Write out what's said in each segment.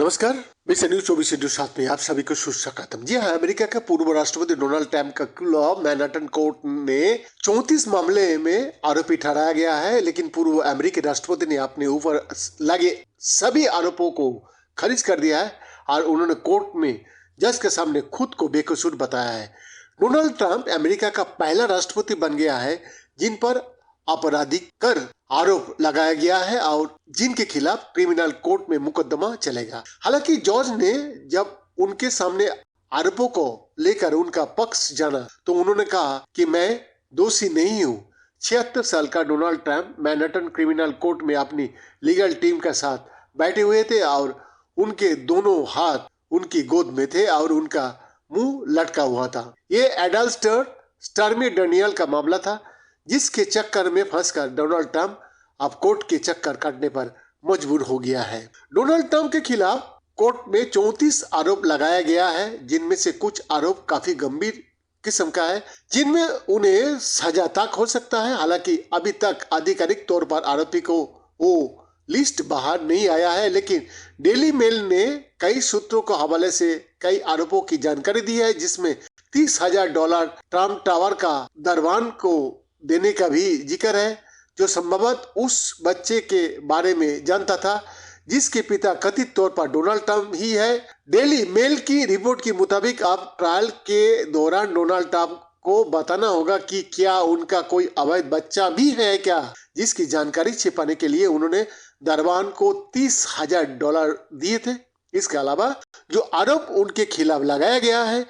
नमस्कार, मैं न्यूज 24/7 में आप सभी को सुस्वागतम। जी हाँ, अमेरिका के पूर्व राष्ट्रपति डोनाल्ड ट्रंप का क्लब मैनहट्टन कोर्ट में 34 मामले में आरोपी ठहराया गया है, लेकिन पूर्व अमेरिकी राष्ट्रपति ने अपने ऊपर लगे सभी आरोपों को खारिज कर दिया है और उन्होंने कोर्ट में जज के सामने खुद को बेकसूर बताया है। डोनाल्ड ट्रंप अमेरिका का पहला राष्ट्रपति बन गया है जिन पर आपराधिक कर आरोप लगाया गया है और जिनके खिलाफ क्रिमिनल कोर्ट में मुकदमा चलेगा। हालांकि जॉर्ज ने जब उनके सामने आरोपों को लेकर उनका पक्ष जाना तो उन्होंने कहा कि मैं दोषी नहीं हूँ। 76 साल का Donald Trump Manhattan criminal court में अपनी लीगल टीम के साथ बैठे हुए थे और उनके दोनों हाथ उनकी गोद में थे और उनका मुंह लटका हुआ था। ये एडल्स्टर स्टॉर्मी डेनियल का मामला था जिसके चक्कर में फंसकर डोनाल्ड ट्रंप अब कोर्ट के चक्कर काटने पर मजबूर हो गया है। डोनाल्ड ट्रंप के खिलाफ कोर्ट में 34 आरोप लगाया गया है, जिनमें से कुछ आरोप काफी गंभीर किस्म का है, जिनमें उन्हें सजा तक हो सकता है। हालांकि अभी तक आधिकारिक तौर पर आरोपी को वो लिस्ट बाहर नहीं आया है, लेकिन डेली मेल ने कई सूत्रों के हवाले से कई आरोपों की जानकारी दी है, जिसमें $30,000 ट्रंप टावर का दरबान को देने का भी जिक्र है, जो संभवतः उस बच्चे के बारे में जानता था जिसके पिता कथित तौर पर डोनाल्ड ट्रंप ही है। डेली मेल की रिपोर्ट के मुताबिक अब ट्रायल के दौरान डोनाल्ड ट्रंप को बताना होगा कि क्या उनका कोई अवैध बच्चा भी है क्या, जिसकी जानकारी छिपाने के लिए उन्होंने दरबान को $30,000 दिए थे। इसके अलावा जो आरोप उनके खिलाफ लगाया गया है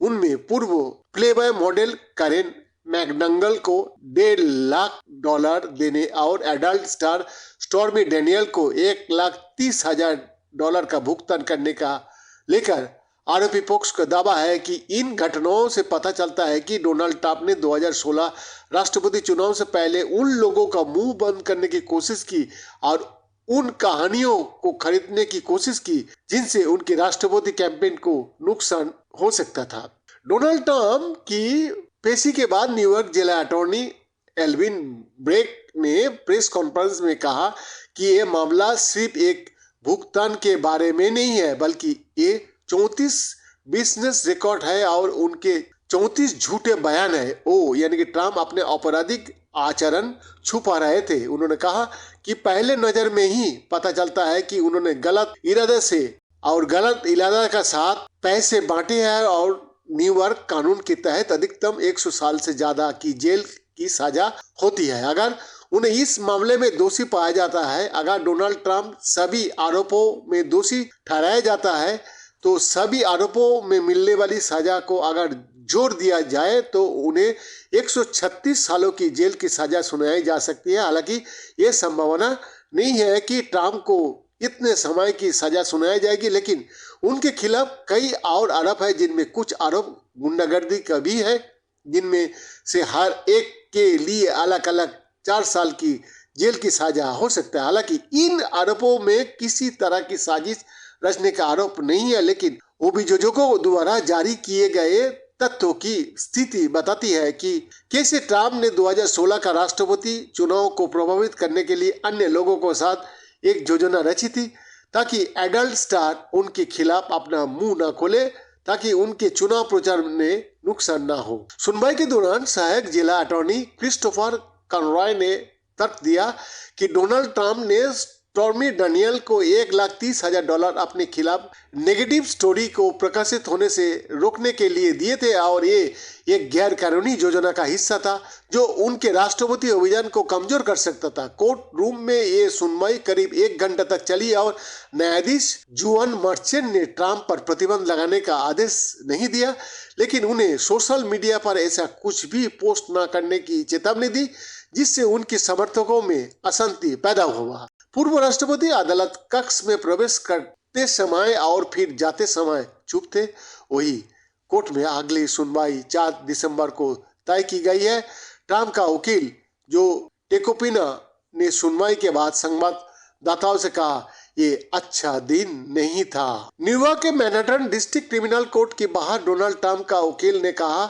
उनमें पूर्व प्लेबॉय मॉडल कैरेन मैकडंगल को $1.5 देने और एडल्ट स्टार स्टॉर्मी डेनियल को $1,30,000 का भुगतान करने का लेकर आरोपी पक्ष का दावा है कि इन घटनाओं से पता चलता है कि डोनाल्ड ट्रंप ने 2016 राष्ट्रपति चुनाव से पहले उन लोगों का मुंह बंद करने की कोशिश की और उन कहानियों को खरीदने की कोशिश की जिनसे उनके राष्ट्रपति कैंपेन को नुकसान हो सकता था। डोनाल्ड ट्रंप की पेशी के बाद न्यूयॉर्क जिला अटॉर्नी एल्विन ब्रेक ने प्रेस कॉन्फ्रेंस में कहा कि ये मामला सिर्फ एक भुगतान के बारे में नहीं है, बल्कि ये 34 बिजनेस रिकॉर्ड है और उनके 34 झूठे बयान है। यानी कि ट्रंप अपने आपराधिक आचरण छुपा रहे थे। उन्होंने कहा कि पहले नजर में ही पता चलता है कि उन्होंने गलत इरादे से और गलत इरादा का साथ पैसे बांटे हैं और न्यूयॉर्क कानून के तहत अधिकतम 100 साल से ज्यादा की जेल की सजा होती है अगर उन्हें इस मामले में दोषी पाया जाता है। अगर डोनाल्ड ट्रंप सभी आरोपों में दोषी ठहराया जाता है तो सभी आरोपों में मिलने वाली सजा को अगर जोड़ दिया जाए तो उन्हें 136 सालों की जेल की सजा सुनाई जा सकती है। हालांकि यह संभावना नहीं है कि ट्रंप को इतने समय की सजा सुनाई जाएगी, लेकिन उनके खिलाफ कई और आरोप है, जिनमें कुछ आरोप गुंडागर्दी का भी है, जिनमें से हर एक के लिए अलग अलग 4 साल की जेल की सजा हो सकता है। हालांकि इन आरोपों में किसी तरह की साजिश रचने का आरोप नहीं है, लेकिन अभियोजकों द्वारा जारी किए गए तथ्यों की स्थिति बताती है कि कैसे ट्रंप ने 2016 का राष्ट्रपति चुनाव को प्रभावित करने के लिए अन्य लोगों के साथ एक योजना रची थी ताकि एडल्ट स्टार उनके खिलाफ अपना मुंह न खोले, ताकि उनके चुनाव प्रचार में नुकसान न हो। सुनवाई के दौरान सहायक जिला अटॉर्नी क्रिस्टोफर कॉनरॉय ने तर्क दिया कि डोनाल्ड ट्रंप ने स्टॉर्मी डेनियल को $1,30,000 अपने खिलाफ नेगेटिव स्टोरी को प्रकाशित होने से रोकने के लिए दिए थे और ये एक गैर कानूनी योजना का हिस्सा था जो उनके राष्ट्रपति अभियान को कमजोर कर सकता था। कोर्ट रूम में ये सुनवाई करीब 1 घंटा तक चली और न्यायाधीश जुआन मर्चेंट ने ट्रंप पर प्रतिबंध लगाने का आदेश नहीं दिया, लेकिन उन्हें सोशल मीडिया पर ऐसा कुछ भी पोस्ट न करने की चेतावनी दी जिससे उनके समर्थकों में अशांति पैदा हुआ। पूर्व राष्ट्रपति अदालत कक्ष में प्रवेश करते समय और फिर जाते समय चुप थे। वही कोर्ट में अगली सुनवाई 4 दिसंबर को तय की गई है। ट्रंप का वकील जो टेकोपिना ने सुनवाई के बाद संवाददाताओं से कहा, ये अच्छा दिन नहीं था। न्यूयॉर्क के मैनहट्टन डिस्ट्रिक्ट क्रिमिनल कोर्ट के बाहर डोनाल्ड ट्रंप का वकील ने कहा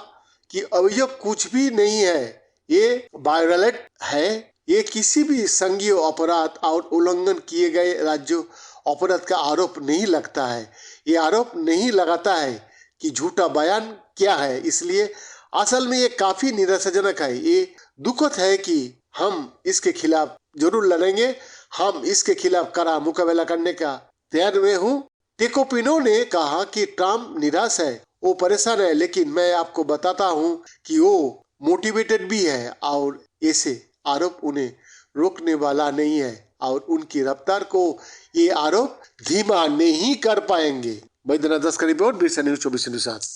कि अभियोग कुछ भी नहीं है, ये वायलेट है, ये किसी भी संज्ञेय अपराध और उल्लंघन किए गए राज्यों अपराध का आरोप नहीं लगता है। ये आरोप नहीं लगाता है कि झूठा बयान क्या है। इसलिए असल में ये काफी निराशाजनक है। ये दुखद है कि हम इसके खिलाफ जरूर लड़ेंगे। हम इसके खिलाफ कड़ा मुकाबला करने का तैयार में हूँ। टेकोपिनो ने कहा कि ट्रम्प निराश है, वो परेशान है, लेकिन मैं आपको बताता हूँ कि वो मोटिवेटेड भी है और ऐसे आरोप उन्हें रोकने वाला नहीं है और उनकी रफ्तार को ये आरोप धीमा नहीं कर पाएंगे। बैद्यनाथ दास का रिपोर्ट, बीरसा न्यूज़ 24 के साथ।